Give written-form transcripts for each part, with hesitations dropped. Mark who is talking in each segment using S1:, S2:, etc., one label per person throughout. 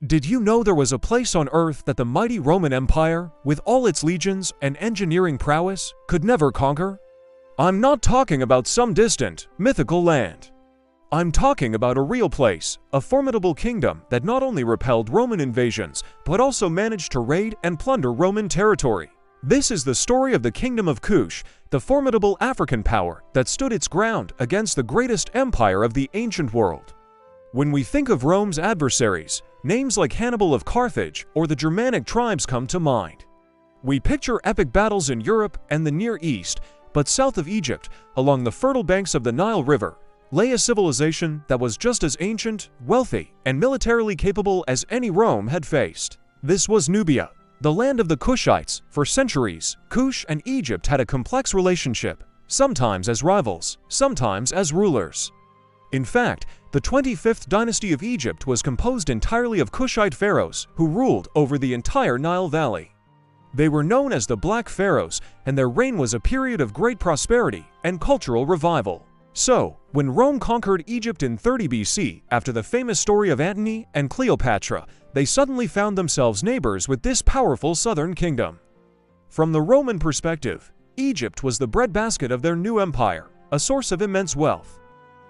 S1: Did you know there was a place on Earth that the mighty Roman Empire, with all its legions and engineering prowess, could never conquer? I'm not talking about some distant, mythical land. I'm talking about a real place, a formidable kingdom that not only repelled Roman invasions, but also managed to raid and plunder Roman territory. This is the story of the Kingdom of Kush, the formidable African power that stood its ground against the greatest empire of the ancient world. When we think of Rome's adversaries, names like Hannibal of Carthage or the Germanic tribes come to mind. We picture epic battles in Europe and the Near East, but south of Egypt, along the fertile banks of the Nile River, lay a civilization that was just as ancient, wealthy, and militarily capable as any Rome had faced. This was Nubia, the land of the Kushites. For centuries, Kush and Egypt had a complex relationship, sometimes as rivals, sometimes as rulers. In fact, the 25th dynasty of Egypt was composed entirely of Kushite pharaohs who ruled over the entire Nile Valley. They were known as the Black Pharaohs, and their reign was a period of great prosperity and cultural revival. So, when Rome conquered Egypt in 30 BC, after the famous story of Antony and Cleopatra, they suddenly found themselves neighbors with this powerful southern kingdom. From the Roman perspective, Egypt was the breadbasket of their new empire, a source of immense wealth.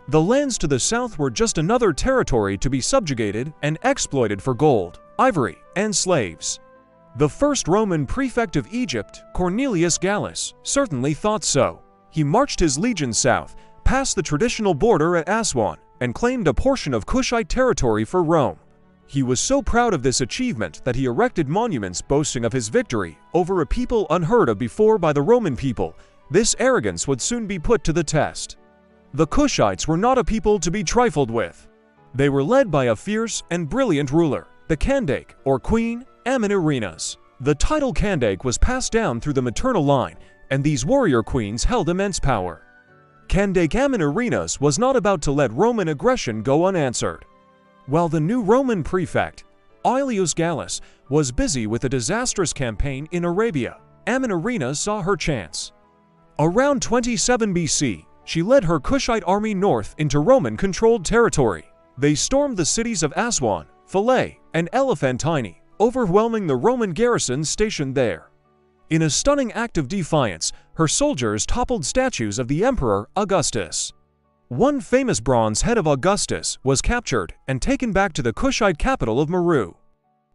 S1: The lands to the south were just another territory to be subjugated and exploited for gold, ivory, and slaves. The first Roman prefect of Egypt, Cornelius Gallus, certainly thought so. He marched his legions south, past the traditional border at Aswan, and claimed a portion of Kushite territory for Rome. He was so proud of this achievement that he erected monuments boasting of his victory over a people unheard of before by the Roman people. This arrogance would soon be put to the test. The Kushites were not a people to be trifled with. They were led by a fierce and brilliant ruler, the Kandake, or Queen, Aminirenas. The title Kandake was passed down through the maternal line, and these warrior queens held immense power. Kandake Aminirenas was not about to let Roman aggression go unanswered. While the new Roman prefect, Aelius Gallus, was busy with a disastrous campaign in Arabia, Aminirenas saw her chance. Around 27 BC, she led her Kushite army north into Roman-controlled territory. They stormed the cities of Aswan, Philae, and Elephantine, overwhelming the Roman garrisons stationed there. In a stunning act of defiance, her soldiers toppled statues of the Emperor Augustus. One famous bronze head of Augustus was captured and taken back to the Kushite capital of Meru.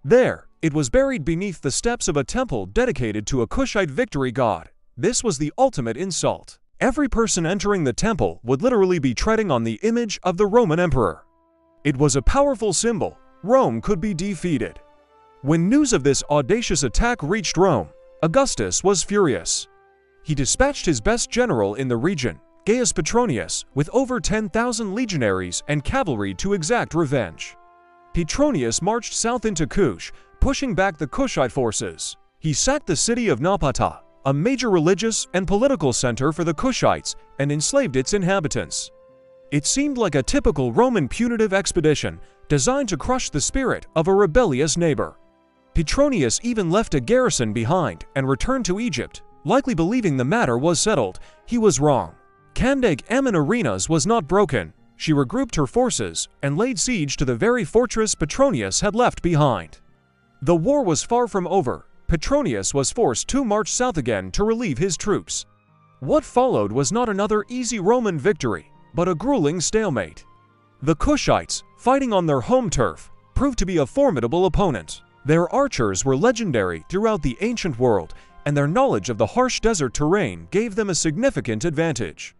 S1: There, it was buried beneath the steps of a temple dedicated to a Kushite victory god. This was the ultimate insult. Every person entering the temple would literally be treading on the image of the Roman emperor. It was a powerful symbol. Rome could be defeated. When news of this audacious attack reached Rome, Augustus was furious. He dispatched his best general in the region, Gaius Petronius, with over 10,000 legionaries and cavalry to exact revenge. Petronius marched south into Kush, pushing back the Kushite forces. He sacked the city of Napata, a major religious and political center for the Kushites, and enslaved its inhabitants. It seemed like a typical Roman punitive expedition designed to crush the spirit of a rebellious neighbor. Petronius even left a garrison behind and returned to Egypt, likely believing the matter was settled. He was wrong. Kandake Aminirenas was not broken. She regrouped her forces and laid siege to the very fortress Petronius had left behind. The war was far from over. Petronius was forced to march south again to relieve his troops. What followed was not another easy Roman victory, but a grueling stalemate. The Kushites, fighting on their home turf, proved to be a formidable opponent. Their archers were legendary throughout the ancient world, and their knowledge of the harsh desert terrain gave them a significant advantage.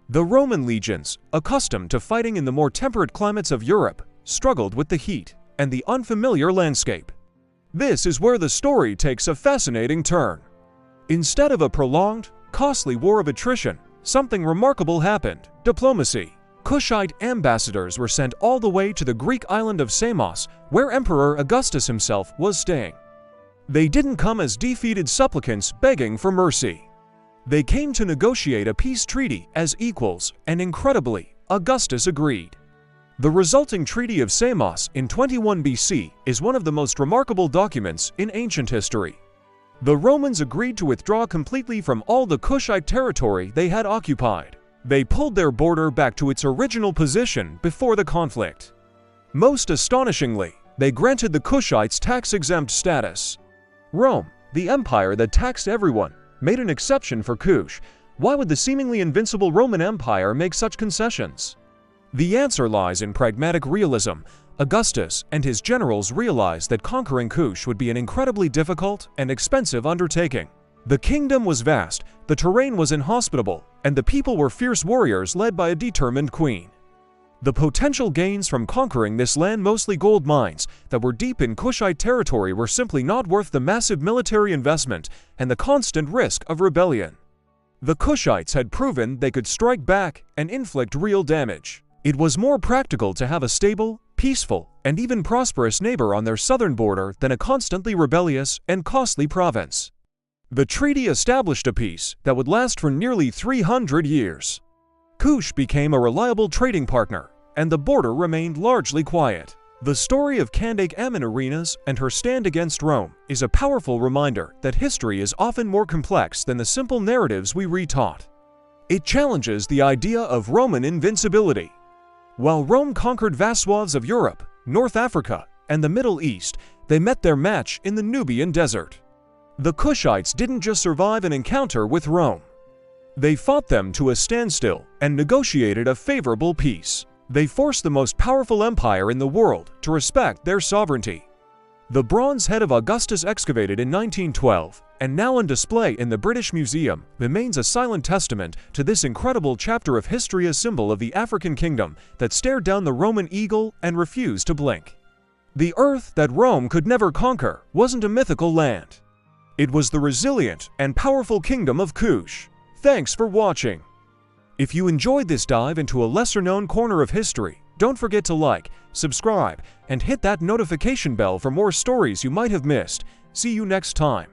S1: The Roman legions, accustomed to fighting in the more temperate climates of Europe, struggled with the heat and the unfamiliar landscape. This is where the story takes a fascinating turn. Instead of a prolonged, costly war of attrition, something remarkable happened: diplomacy. Kushite ambassadors were sent all the way to the Greek island of Samos, where Emperor Augustus himself was staying. They didn't come as defeated supplicants begging for mercy. They came to negotiate a peace treaty as equals, and incredibly, Augustus agreed. The resulting Treaty of Samos in 21 BC is one of the most remarkable documents in ancient history. The Romans agreed to withdraw completely from all the Kushite territory they had occupied. They pulled their border back to its original position before the conflict. Most astonishingly, They granted the Kushites tax-exempt status. Rome, the empire that taxed everyone, made an exception for Kush. Why would the seemingly invincible Roman Empire make such concessions? The answer lies in pragmatic realism. Augustus and his generals realized that conquering Kush would be an incredibly difficult and expensive undertaking. The kingdom was vast, the terrain was inhospitable, and the people were fierce warriors led by a determined queen. The potential gains from conquering this land, mostly gold mines that were deep in Kushite territory, were simply not worth the massive military investment and the constant risk of rebellion. The Kushites had proven they could strike back and inflict real damage. It was more practical to have a stable, peaceful, and even prosperous neighbor on their southern border than a constantly rebellious and costly province. The treaty established a peace that would last for nearly 300 years. Kush became a reliable trading partner, and the border remained largely quiet. The story of Candace Arenas and her stand against Rome is a powerful reminder that history is often more complex than the simple narratives we retaught. It challenges the idea of Roman invincibility. While Rome conquered vast swaths of Europe, North Africa, and the Middle East, they met their match in the Nubian desert. The Kushites didn't just survive an encounter with Rome. They fought them to a standstill and negotiated a favorable peace. They forced the most powerful empire in the world to respect their sovereignty. The bronze head of Augustus, excavated in 1912 and now on display in the British Museum, remains a silent testament to this incredible chapter of history, a symbol of the African kingdom that stared down the Roman eagle and refused to blink. The earth that Rome could never conquer wasn't a mythical land. It was the resilient and powerful kingdom of Kush. Thanks for watching. If you enjoyed this dive into a lesser-known corner of history, don't forget to like, subscribe, and hit that notification bell for more stories you might have missed. See you next time.